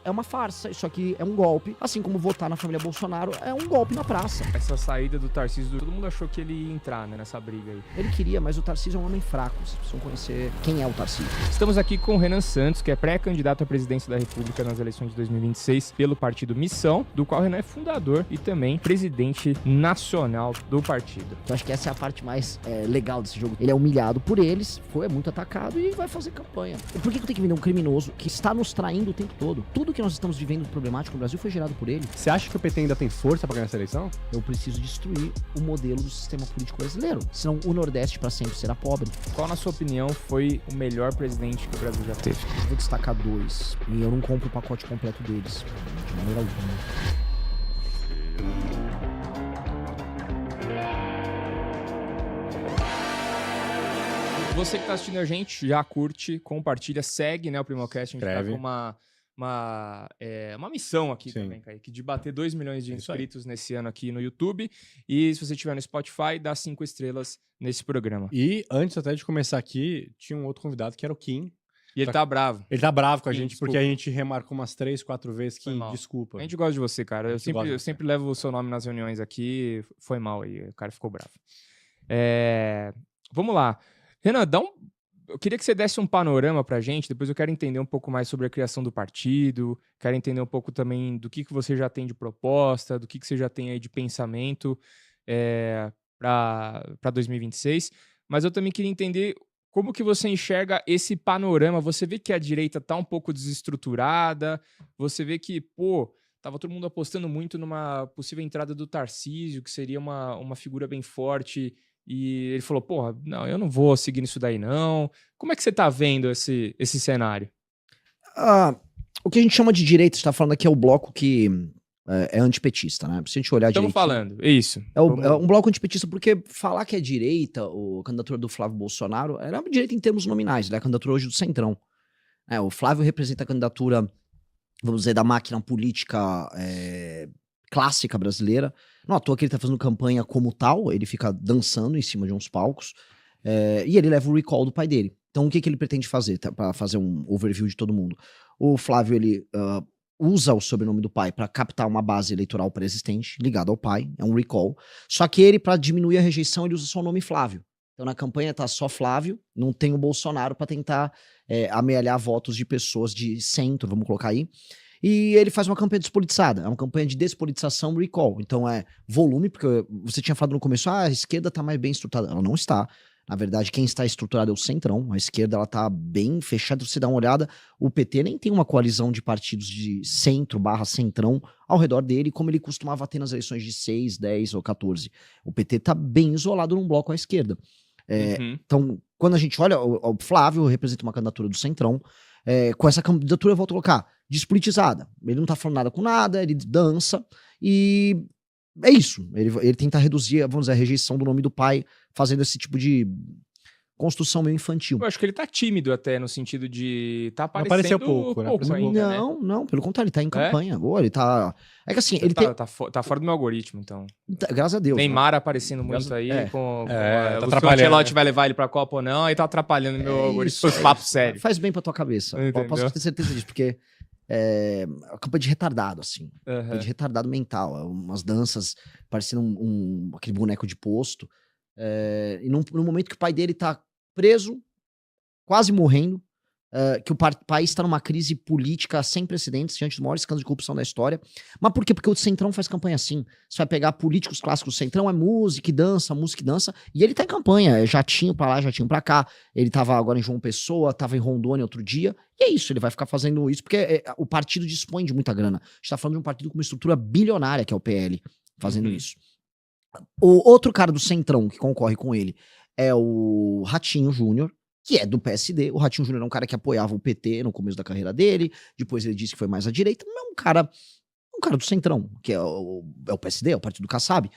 É uma farsa, isso aqui é um golpe. Assim como votar na família Bolsonaro é um golpe na praça. Essa saída do Tarcísio, todo mundo achou que ele ia entrar, né, nessa briga aí. Ele queria, mas o Tarcísio é um homem fraco. Vocês precisam conhecer quem é o Tarcísio. Estamos aqui com o Renan Santos, que é pré-candidato à presidência da República nas eleições de 2026 pelo partido Missão, do qual o Renan é fundador e também presidente nacional do partido. Eu acho que essa é a parte mais legal desse jogo. Ele é humilhado por eles, foi muito atacado e vai fazer campanha. E por que eu tenho que vender um criminoso que está nos traindo o tempo todo? Tudo que nós estamos vivendo problemático no Brasil foi gerado por ele. Você acha que o PT ainda tem força pra ganhar essa eleição? Eu preciso destruir o modelo do sistema político brasileiro. Senão o Nordeste para sempre será pobre. Qual, na sua opinião, foi o melhor presidente que o Brasil já teve? Eu vou destacar 2. E eu não compro o pacote completo deles. De maneira alguma. Você que tá assistindo a gente, já curte, compartilha, segue, né, o Primocast. A gente Escreve. tá com uma missão aqui Sim. também, Kaique, de bater 2 milhões de É isso aí. inscritos nesse ano aqui no YouTube. E se você estiver no Spotify, dá 5 estrelas nesse programa. E antes até de começar aqui, tinha um outro convidado que era o Kim. E ele tá bravo. Ele tá bravo com a Kim, gente desculpa. porque a gente remarcou umas 3, 4 vezes. Foi Kim, mal. desculpa. A gente gosta de você, cara. A Eu gente gosta de sempre, você. sempre levo o seu nome nas reuniões aqui. Foi mal aí, o cara ficou bravo. Vamos lá. Renan, eu queria que você desse um panorama pra gente, depois eu quero entender um pouco mais sobre a criação do partido, quero entender um pouco também do que você já tem de proposta, do que você já tem aí de pensamento para 2026, mas eu também queria entender como que você enxerga esse panorama. Você vê que a direita tá um pouco desestruturada, você vê que, tava todo mundo apostando muito numa possível entrada do Tarcísio, que seria uma figura bem forte, e ele falou, não, eu não vou seguir nisso daí não. Como é que você tá vendo esse cenário? O que a gente chama de direita, você tá falando aqui, é o bloco que é antipetista, né? Se a gente olhar Estamos falando, é isso. É um bloco antipetista, porque falar que é direita, a candidatura do Flávio Bolsonaro, era uma direita em termos nominais, ele é a candidatura hoje do Centrão. O Flávio representa a candidatura, vamos dizer, da máquina política clássica brasileira. Não à toa que ele tá fazendo campanha como tal, ele fica dançando em cima de uns palcos, e ele leva o recall do pai dele. Então o que ele pretende fazer, para fazer um overview de todo mundo? O Flávio, ele usa o sobrenome do pai para captar uma base eleitoral pré-existente, ligada ao pai, é um recall. Só que ele, para diminuir a rejeição, ele usa só o nome Flávio. Então na campanha tá só Flávio, não tem o Bolsonaro para tentar amealhar votos de pessoas de centro, vamos colocar aí. E ele faz uma campanha despolitizada, é uma campanha de despolitização recall. Então é volume, porque você tinha falado no começo, a esquerda tá mais bem estruturada. Ela não está. Na verdade, quem está estruturado é o Centrão. A esquerda, ela tá bem fechada. Se você dá uma olhada, o PT nem tem uma coalizão de partidos de centro/centrão ao redor dele, como ele costumava ter nas eleições de 6, 10 ou 14. O PT tá bem isolado num bloco à esquerda. Então, quando a gente olha, o Flávio representa uma candidatura do Centrão. Com essa candidatura, eu vou colocar despolitizada. Ele não tá falando nada com nada, ele dança e é isso. Ele tenta reduzir, vamos dizer, a rejeição do nome do pai, fazendo esse tipo de construção meio infantil. Eu acho que ele tá tímido até, no sentido de tá aparecendo apareceu pouco, né? ainda, né? Não, pelo contrário, ele tá em campanha. Ele tá... É que assim, ele tá fora do meu algoritmo, então. Graças a Deus. Neymar aparecendo muito aí, tá se o atrapalhando, Ancelotti vai levar ele pra Copa ou não, aí tá atrapalhando meu algoritmo. Papo sério. Faz bem pra tua cabeça. Posso ter certeza disso, porque a campanha de retardado, assim. De retardado mental. Umas danças parecendo aquele boneco de posto. E no momento que o pai dele tá preso, quase morrendo, que o país está numa crise política sem precedentes, diante dos maiores escândalos de corrupção da história. Mas por quê? Porque o Centrão faz campanha assim. Você vai pegar políticos clássicos do Centrão, é música e dança, e ele tá em campanha, jatinho pra lá, jatinho pra cá. Ele tava agora em João Pessoa, tava em Rondônia outro dia, e é isso, ele vai ficar fazendo isso, porque o partido dispõe de muita grana. A gente tá falando de um partido com uma estrutura bilionária, que é o PL, fazendo isso. O outro cara do Centrão que concorre com ele é o Ratinho Júnior, que é do PSD. O Ratinho Júnior é um cara que apoiava o PT no começo da carreira dele, depois ele disse que foi mais à direita, mas é um cara do Centrão, que é o PSD, é o partido do Kassab.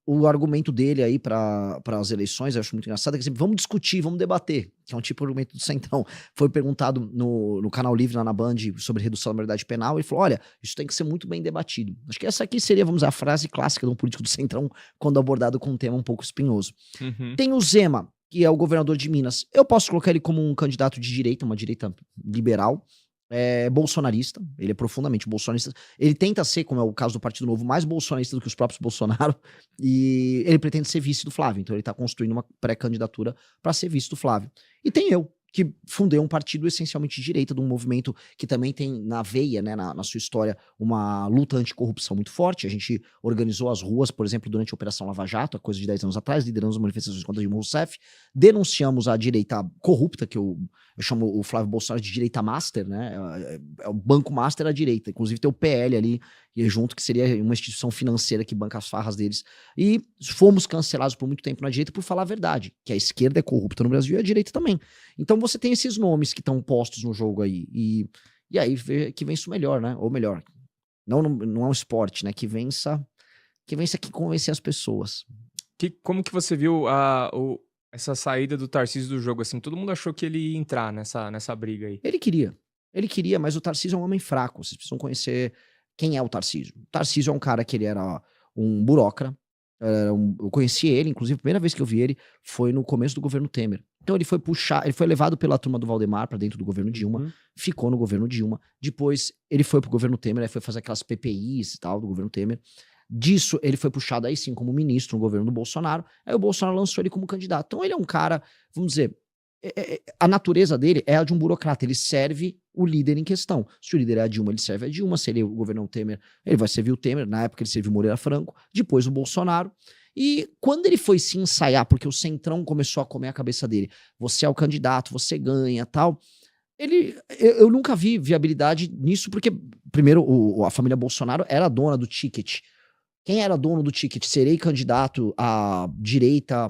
O argumento dele aí para as eleições, eu acho muito engraçado, é que vamos discutir, vamos debater, que é um tipo de argumento do Centrão. Foi perguntado no Canal Livre, lá na Band, sobre redução da maioridade penal, ele falou, olha, isso tem que ser muito bem debatido. Acho que essa aqui seria, vamos dizer, a frase clássica de um político do Centrão, quando abordado com um tema um pouco espinhoso. Tem o Zema, que é o governador de Minas. Eu posso colocar ele como um candidato de direita, uma direita liberal. é bolsonarista, ele é profundamente bolsonarista. Ele tenta ser, como é o caso do Partido Novo, mais bolsonarista do que os próprios Bolsonaro, e ele pretende ser vice do Flávio. Então ele tá construindo uma pré-candidatura para ser vice do Flávio. E tem eu, que fundei um partido essencialmente de direita, de um movimento que também tem na veia, né, na sua história, uma luta anticorrupção muito forte. A gente organizou as ruas, por exemplo, durante a Operação Lava Jato, há coisa de 10 anos atrás, lideramos manifestações contra Dilma Rousseff, denunciamos a direita corrupta, que eu chamo o Flávio Bolsonaro de direita master, né, é o banco master à direita, inclusive tem o PL ali, e junto, que seria uma instituição financeira que banca as farras deles. E fomos cancelados por muito tempo na direita por falar a verdade, que a esquerda é corrupta no Brasil e a direita também. Então você tem esses nomes que estão postos no jogo aí, e aí que vença o melhor, né? Ou melhor, não é um esporte, né? Que vença que convencer as pessoas. Como que você viu essa saída do Tarcísio do jogo, assim? Todo mundo achou que ele ia entrar nessa briga aí. Ele queria, mas o Tarcísio é um homem fraco, vocês precisam conhecer quem é o Tarcísio. O Tarcísio é um cara que ele era um burocrata, eu conheci ele, inclusive a primeira vez que eu vi ele foi no começo do governo Temer. Então ele foi levado pela turma do Valdemar pra dentro do governo Dilma, ficou no governo Dilma, depois ele foi pro governo Temer, aí foi fazer aquelas PPIs e tal do governo Temer. Disso ele foi puxado aí sim como ministro no governo do Bolsonaro, aí o Bolsonaro lançou ele como candidato. Então ele é um cara, vamos dizer, a natureza dele é a de um burocrata, ele serve o líder em questão. Se o líder é a Dilma, ele serve a Dilma, se ele o governo é o Temer, ele vai servir o Temer, na época ele serviu o Moreira Franco, depois o Bolsonaro. E quando ele foi se ensaiar, porque o Centrão começou a comer a cabeça dele, você é o candidato, você ganha, tal, eu nunca vi viabilidade nisso, porque primeiro a família Bolsonaro era dona do ticket. Quem era dono do ticket, serei candidato à direita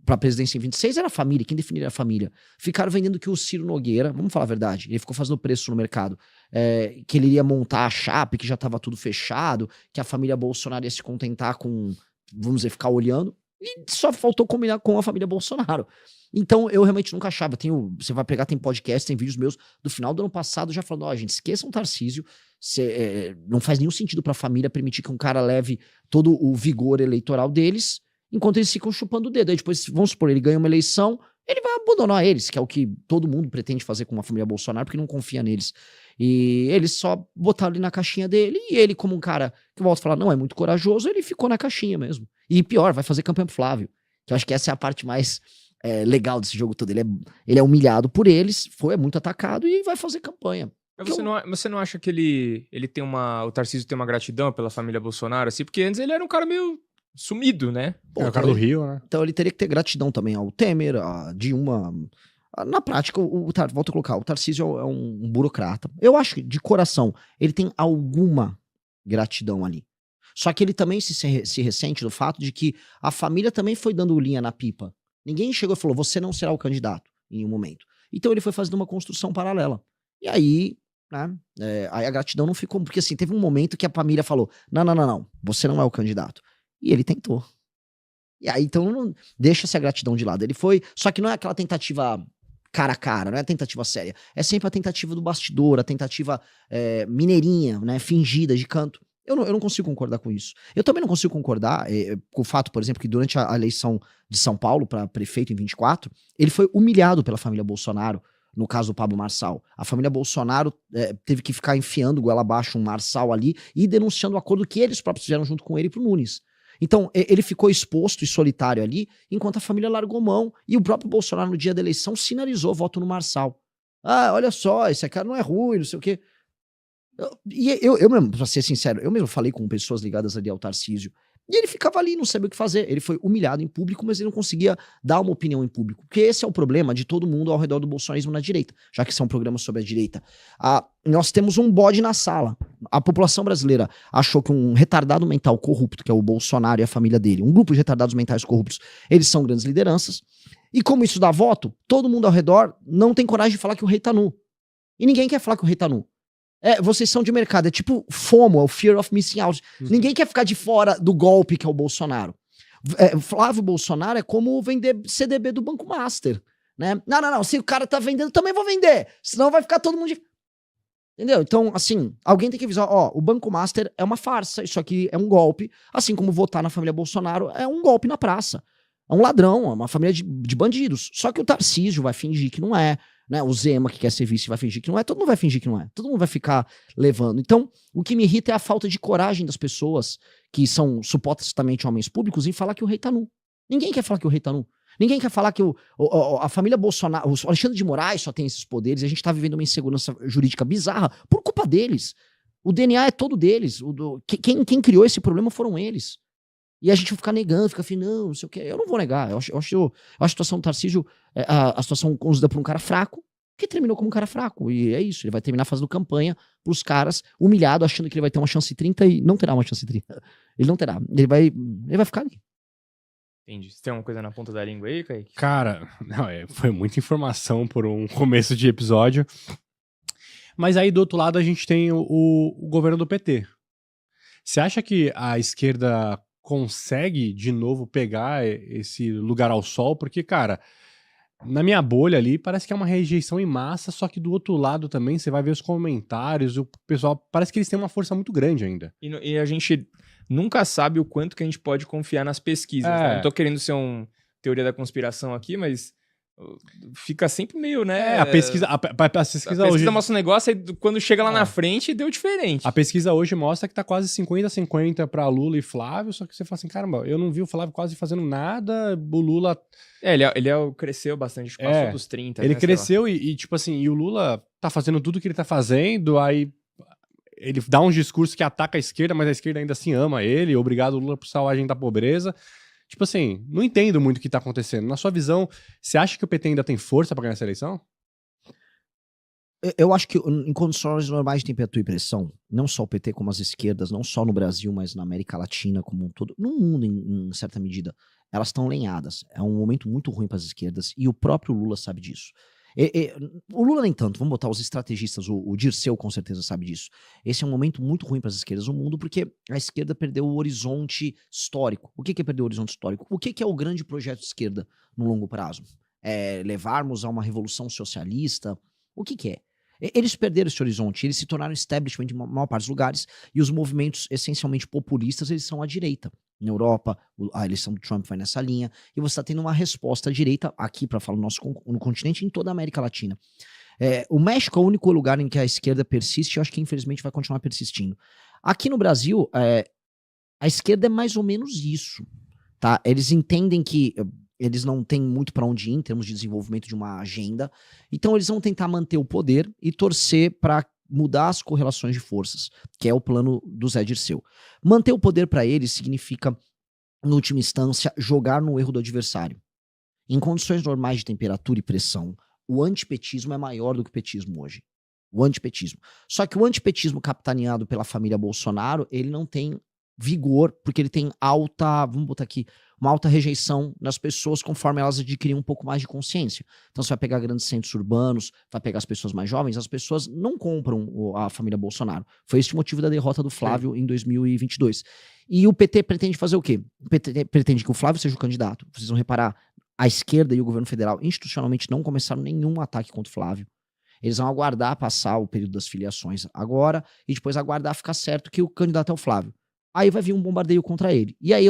pra presidência em 26, era a família. Quem definiria a família? Ficaram vendendo que o Ciro Nogueira, vamos falar a verdade, ele ficou fazendo preço no mercado, que ele iria montar a chapa, que já tava tudo fechado, que a família Bolsonaro ia se contentar com, vamos dizer, ficar olhando, e só faltou combinar com a família Bolsonaro. Então eu realmente nunca achava. Você vai pegar, tem podcast, tem vídeos meus do final do ano passado já falando, gente, esqueçam o Tarcísio, não faz nenhum sentido pra família permitir que um cara leve todo o vigor eleitoral deles, enquanto eles ficam chupando o dedo. Aí depois, vamos supor, ele ganha uma eleição, ele vai abandonar eles, que é o que todo mundo pretende fazer com uma família Bolsonaro, porque não confia neles. E eles só botaram ele na caixinha dele, e ele, como um cara que volta a falar, não, é muito corajoso, ele ficou na caixinha mesmo. E pior, vai fazer campanha pro Flávio, que eu acho que essa é a parte mais legal desse jogo todo. Ele é humilhado por eles, foi muito atacado, e vai fazer campanha. Você não acha que ele tem o Tarcísio tem uma gratidão pela família Bolsonaro, assim? Porque antes ele era um cara meio sumido, né? É o cara do Rio, né? Então ele teria que ter gratidão também ao Temer, a Dilma. Na prática, volto a colocar, o Tarcísio é um burocrata. Eu acho que, de coração, ele tem alguma gratidão ali. Só que ele também se ressente do fato de que a família também foi dando linha na pipa. Ninguém chegou e falou, você não será o candidato em um momento. Então ele foi fazendo uma construção paralela. E aí, né, aí a gratidão não ficou, porque assim, teve um momento que a família falou, não, você não é o candidato. E ele tentou. E aí, então, não deixa-se a gratidão de lado. Ele foi, só que não é aquela tentativa cara a cara, não é a tentativa séria. É sempre a tentativa do bastidor, a tentativa mineirinha, né, fingida, de canto. Eu não consigo concordar com isso. Eu também não consigo concordar com o fato, por exemplo, que durante a eleição de São Paulo para prefeito em 24, ele foi humilhado pela família Bolsonaro, no caso do Pablo Marçal. A família Bolsonaro teve que ficar enfiando goela abaixo um Marçal ali e denunciando o acordo que eles próprios fizeram junto com ele pro Nunes. Então, ele ficou exposto e solitário ali, enquanto a família largou mão, e o próprio Bolsonaro, no dia da eleição, sinalizou voto no Marçal. Ah, olha só, esse cara não é ruim, não sei o quê. Eu mesmo, pra ser sincero, eu mesmo falei com pessoas ligadas ali ao Tarcísio, e ele ficava ali, não sabia o que fazer. Ele foi humilhado em público, mas ele não conseguia dar uma opinião em público. Porque esse é o problema de todo mundo ao redor do bolsonarismo na direita, já que esse é um programa sobre a direita. Nós temos um bode na sala. A população brasileira achou que um retardado mental corrupto, que é o Bolsonaro e a família dele, um grupo de retardados mentais corruptos, eles são grandes lideranças. E como isso dá voto, todo mundo ao redor não tem coragem de falar que o rei tá nu. E ninguém quer falar que o rei tá nu. Vocês são de mercado, é tipo FOMO, é o Fear of Missing Out. Ninguém quer ficar de fora do golpe que é o Bolsonaro. Flávio Bolsonaro é como vender CDB do Banco Master, né? Não, se o cara tá vendendo, também vou vender, senão vai ficar todo mundo Entendeu? Então, assim, alguém tem que avisar, o Banco Master é uma farsa, isso aqui é um golpe, assim como votar na família Bolsonaro é um golpe na praça. É um ladrão, é uma família de bandidos. Só que o Tarcísio vai fingir que não é. Né? O Zema, que quer ser vice, vai fingir que não é. Todo mundo vai fingir que não é. Todo mundo vai ficar levando. Então, o que me irrita é a falta de coragem das pessoas que são supostamente homens públicos em falar que o rei tá nu. Ninguém quer falar que o rei tá nu. Ninguém quer falar que a família Bolsonaro, o Alexandre de Moraes só tem esses poderes e a gente tá vivendo uma insegurança jurídica bizarra por culpa deles. O DNA é todo deles. Quem criou esse problema foram eles. E a gente vai ficar negando, fica assim, não sei o que. Eu não vou negar. Eu acho a situação do Tarcísio, a situação conduzida por um cara fraco, que terminou como um cara fraco. E é isso. Ele vai terminar fazendo campanha pros caras, humilhado, achando que ele vai ter uma chance 30 e não terá uma chance 30. Ele não terá. Ele vai ficar ali. Entendi. Você tem alguma coisa na ponta da língua aí, Kaique? Cara, não, foi muita informação por um começo de episódio. Mas aí do outro lado a gente tem o governo do PT. Você acha que a esquerda consegue de novo pegar esse lugar ao sol? Porque, cara, na minha bolha ali parece que é uma rejeição em massa, só que do outro lado também você vai ver os comentários, o pessoal, parece que eles têm uma força muito grande ainda. E a gente nunca sabe o quanto que a gente pode confiar nas pesquisas. Né? Não tô querendo ser teoria da conspiração aqui, mas fica sempre meio, né? A pesquisa hoje mostra um negócio, aí quando chega lá na frente, deu diferente. A pesquisa hoje mostra que tá quase 50-50 pra Lula e Flávio, só que você fala assim, caramba, eu não vi o Flávio quase fazendo nada, o Lula... Ele cresceu bastante, passou dos 30. Ele cresceu e, tipo assim, e o Lula tá fazendo tudo que ele tá fazendo, aí ele dá um discurso que ataca a esquerda, mas a esquerda ainda assim ama ele, obrigado Lula por salvar a gente da pobreza. Tipo assim, não entendo muito o que tá acontecendo. Na sua visão, você acha que o PT ainda tem força pra ganhar essa eleição? Eu acho que em condições normais de temperatura e pressão, não só o PT como as esquerdas, não só no Brasil, mas na América Latina como um todo, no mundo em certa medida, elas estão lenhadas. É um momento muito ruim para as esquerdas e o próprio Lula sabe disso. O Lula nem tanto, vamos botar os estrategistas, o Dirceu com certeza sabe disso. Esse é um momento muito ruim para as esquerdas no mundo, porque a esquerda perdeu o horizonte histórico. O que é perder o horizonte histórico? O que é o grande projeto de esquerda no longo prazo? É levarmos a uma revolução socialista? O que é? Eles perderam esse horizonte, eles se tornaram establishment em maior parte dos lugares, e os movimentos essencialmente populistas, eles são à direita. Na Europa, a eleição do Trump vai nessa linha, e você está tendo uma resposta à direita aqui, para falar no continente, em toda a América Latina. O México é o único lugar em que a esquerda persiste, e eu acho que infelizmente vai continuar persistindo. Aqui no Brasil, a esquerda é mais ou menos isso, tá? Eles entendem que eles não têm muito para onde ir em termos de desenvolvimento de uma agenda, então eles vão tentar manter o poder e torcer para mudar as correlações de forças, que é o plano do Zé Dirceu. Manter o poder para eles significa, em última instância, jogar no erro do adversário. Em condições normais de temperatura e pressão, o antipetismo é maior do que o petismo hoje. O antipetismo. Só que o antipetismo capitaneado pela família Bolsonaro, ele não tem vigor, porque ele tem vamos botar aqui, uma alta rejeição nas pessoas conforme elas adquirem um pouco mais de consciência. Então você vai pegar grandes centros urbanos, vai pegar as pessoas mais jovens, as pessoas não compram a família Bolsonaro. Foi esse o motivo da derrota do Flávio em 2022. E o PT pretende fazer o quê? O PT pretende que o Flávio seja o candidato. Vocês vão reparar, a esquerda e o governo federal institucionalmente não começaram nenhum ataque contra o Flávio. Eles vão aguardar passar o período das filiações agora e depois aguardar ficar certo que o candidato é o Flávio. Aí vai vir um bombardeio contra ele. E aí,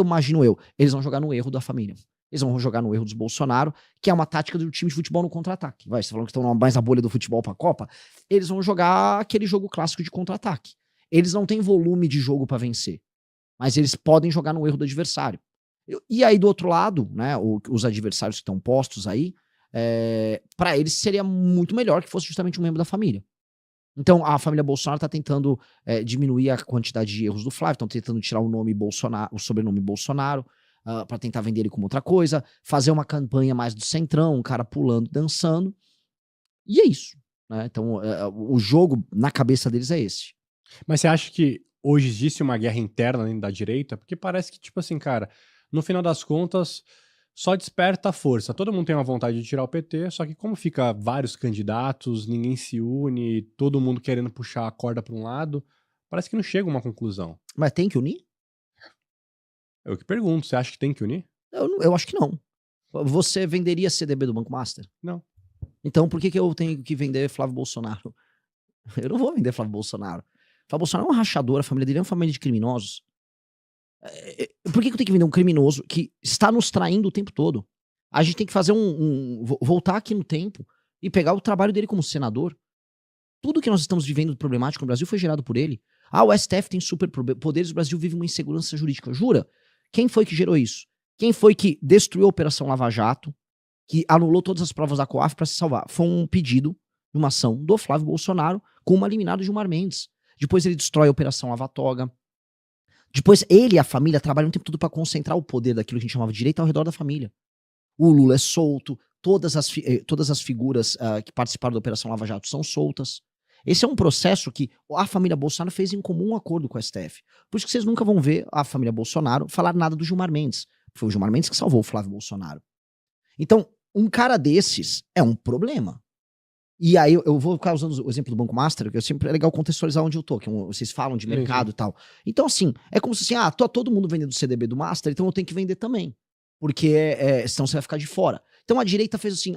eles vão jogar no erro da família. Eles vão jogar no erro dos Bolsonaro, que é uma tática do time de futebol no contra-ataque. Você falando que estão mais na bolha do futebol pra Copa? Eles vão jogar aquele jogo clássico de contra-ataque. Eles não têm volume de jogo pra vencer, mas eles podem jogar no erro do adversário. E aí, do outro lado, né, os adversários que estão postos aí, pra eles seria muito melhor que fosse justamente um membro da família. Então, a família Bolsonaro está tentando diminuir a quantidade de erros do Flávio, estão tentando tirar o nome Bolsonaro, o sobrenome Bolsonaro, para tentar vender ele como outra coisa, fazer uma campanha mais do centrão, um cara pulando, dançando. E é isso. Né? Então, o jogo na cabeça deles é esse. Mas você acha que hoje existe uma guerra interna dentro da direita? Porque parece que, tipo assim, cara, no final das contas, só desperta a força. Todo mundo tem uma vontade de tirar o PT, só que como fica vários candidatos, ninguém se une, todo mundo querendo puxar a corda para um lado, parece que não chega a uma conclusão. Mas tem que unir? Eu que pergunto, você acha que tem que unir? Eu acho que não. Você venderia CDB do Banco Master? Não. Então por que eu tenho que vender Flávio Bolsonaro? Eu não vou vender Flávio Bolsonaro. Flávio Bolsonaro é um rachador, a família dele é uma família de criminosos. Por que eu tenho que vender um criminoso que está nos traindo o tempo todo? A gente tem que fazer voltar aqui no tempo e pegar o trabalho dele como senador. Tudo que nós estamos vivendo problemático no Brasil foi gerado por ele. Ah, o STF tem superpoderes, o Brasil vive uma insegurança jurídica. Jura? Quem foi que gerou isso? Quem foi que destruiu a Operação Lava Jato, que anulou todas as provas da COAF para se salvar? Foi um pedido, uma ação do Flávio Bolsonaro com uma liminar do Gilmar Mendes. Depois ele destrói a Operação Lava Toga. Depois ele e a família trabalham o tempo todo para concentrar o poder daquilo que a gente chamava de direito ao redor da família. O Lula é solto, todas as figuras que participaram da Operação Lava Jato são soltas. Esse é um processo que a família Bolsonaro fez em comum acordo com o STF. Por isso que vocês nunca vão ver a família Bolsonaro falar nada do Gilmar Mendes. Foi o Gilmar Mendes que salvou o Flávio Bolsonaro. Então, um cara desses é um problema. E aí eu vou ficar usando o exemplo do Banco Master, que sempre é legal contextualizar onde eu tô, que vocês falam de mercado e tal. Então, assim, é como se assim, todo mundo vendendo o CDB do Master, então eu tenho que vender também. Porque senão você vai ficar de fora. Então a direita fez assim,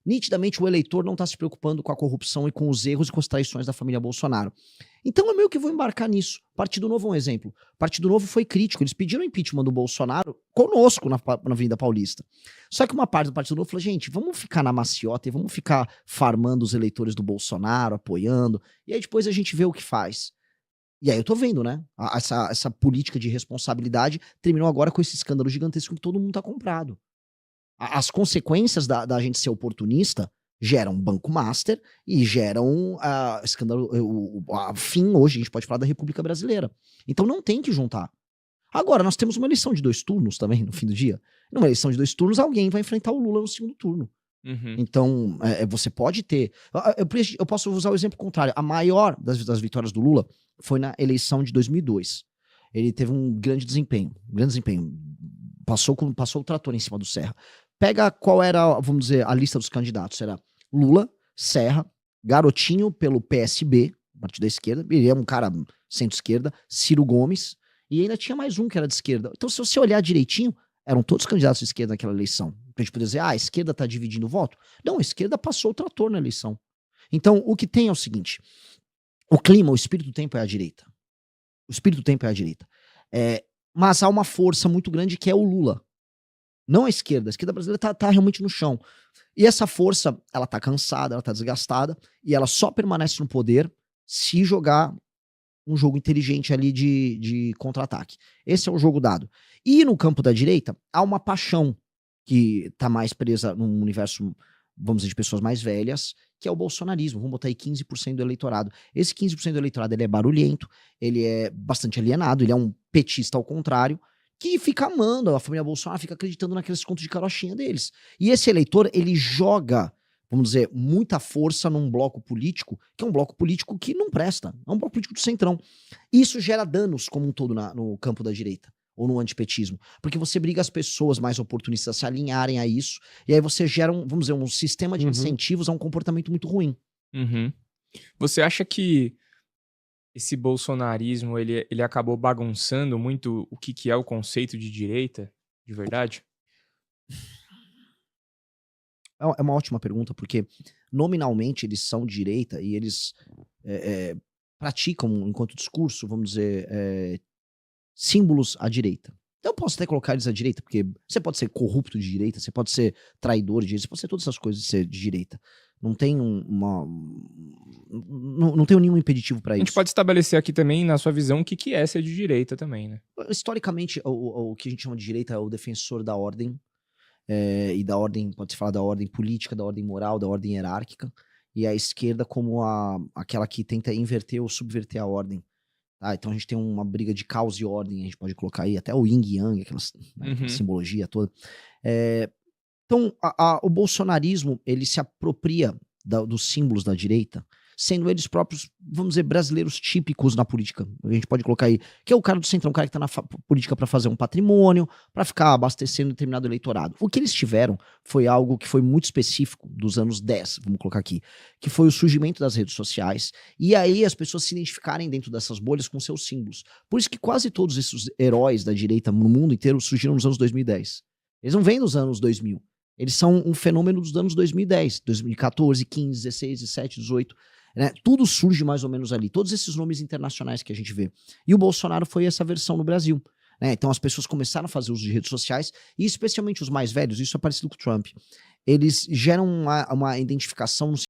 nitidamente o eleitor não tá se preocupando com a corrupção e com os erros e com as traições da família Bolsonaro. Então eu meio que vou embarcar nisso. Partido Novo é um exemplo. Partido Novo foi crítico, eles pediram o impeachment do Bolsonaro conosco na Avenida Paulista. Só que uma parte do Partido Novo falou, gente, vamos ficar na maciota e vamos ficar farmando os eleitores do Bolsonaro, apoiando, e aí depois a gente vê o que faz. E aí eu tô vendo, né? Essa política de responsabilidade terminou agora com esse escândalo gigantesco que todo mundo tá comprado. As consequências da gente ser oportunista geram Banco Master e geram escândalo, fim hoje, a gente pode falar da República Brasileira. Então não tem que juntar. Agora, nós temos uma eleição de 2 turnos também, no fim do dia. Numa eleição de 2 turnos, alguém vai enfrentar o Lula no segundo turno. Uhum. Então, você pode ter... Eu posso usar o exemplo contrário. A maior das vitórias do Lula foi na eleição de 2002. Ele teve um grande desempenho. Passou o trator em cima do Serra. Pega qual era, vamos dizer, a lista dos candidatos. Era Lula, Serra, Garotinho pelo PSB, partido da esquerda. Ele é um cara centro-esquerda. Ciro Gomes. E ainda tinha mais um que era de esquerda. Então, se você olhar direitinho, eram todos candidatos de esquerda naquela eleição. Pra gente poder dizer, a esquerda tá dividindo o voto. Não, a esquerda passou o trator na eleição. Então, o que tem é o seguinte. O clima, o espírito do tempo é a direita. O espírito do tempo é a direita. Mas há uma força muito grande que é o Lula. Não a esquerda. A esquerda brasileira tá realmente no chão. E essa força, ela tá cansada, ela tá desgastada, e ela só permanece no poder se jogar um jogo inteligente ali de contra-ataque. Esse é o jogo dado. E no campo da direita, há uma paixão que tá mais presa num universo, vamos dizer, de pessoas mais velhas, que é o bolsonarismo. Vamos botar aí 15% do eleitorado. Esse 15% do eleitorado, ele é barulhento, ele é bastante alienado, ele é um petista ao contrário, que fica amando, a família Bolsonaro fica acreditando naqueles contos de carochinha deles. E esse eleitor, ele joga, vamos dizer, muita força num bloco político, que é um bloco político que não presta, é um bloco político do centrão. E isso gera danos como um todo no campo da direita, ou no antipetismo, porque você briga as pessoas mais oportunistas a se alinharem a isso, e aí você gera, vamos dizer, um sistema de incentivos a um comportamento muito ruim. Uhum. Você acha que esse bolsonarismo, ele acabou bagunçando muito o que é o conceito de direita, de verdade? É uma ótima pergunta, porque nominalmente eles são de direita e eles praticam, enquanto discurso, vamos dizer, símbolos à direita. Então eu posso até colocar eles à direita, porque você pode ser corrupto de direita, você pode ser traidor de direita, você pode ser todas essas coisas de ser de direita. Não tem não tenho nenhum impeditivo para isso. A gente pode estabelecer aqui também, na sua visão, o que é ser de direita também, né? Historicamente, o que a gente chama de direita é o defensor da ordem, e da ordem, pode-se falar da ordem política, da ordem moral, da ordem hierárquica, e a esquerda como aquela que tenta inverter ou subverter a ordem. Tá? Então a gente tem uma briga de caos e ordem, a gente pode colocar aí até o yin e yang, aquela simbologia toda. Então o bolsonarismo, ele se apropria dos símbolos da direita, sendo eles próprios, vamos dizer, brasileiros típicos na política. A gente pode colocar aí, que é o cara do centrão, o cara que tá na política para fazer um patrimônio, para ficar abastecendo determinado eleitorado. O que eles tiveram foi algo que foi muito específico dos anos 10, vamos colocar aqui, que foi o surgimento das redes sociais, e aí as pessoas se identificarem dentro dessas bolhas com seus símbolos. Por isso que quase todos esses heróis da direita no mundo inteiro surgiram nos anos 2010. Eles não vêm nos anos 2000. Eles são um fenômeno dos anos 2010, 2014, 15, 16, 17, 18... Né? Tudo surge mais ou menos ali, todos esses nomes internacionais que a gente vê. E o Bolsonaro foi essa versão no Brasil. né? Então as pessoas começaram a fazer uso de redes sociais, e especialmente os mais velhos, isso é parecido com o Trump. Eles geram uma identificação no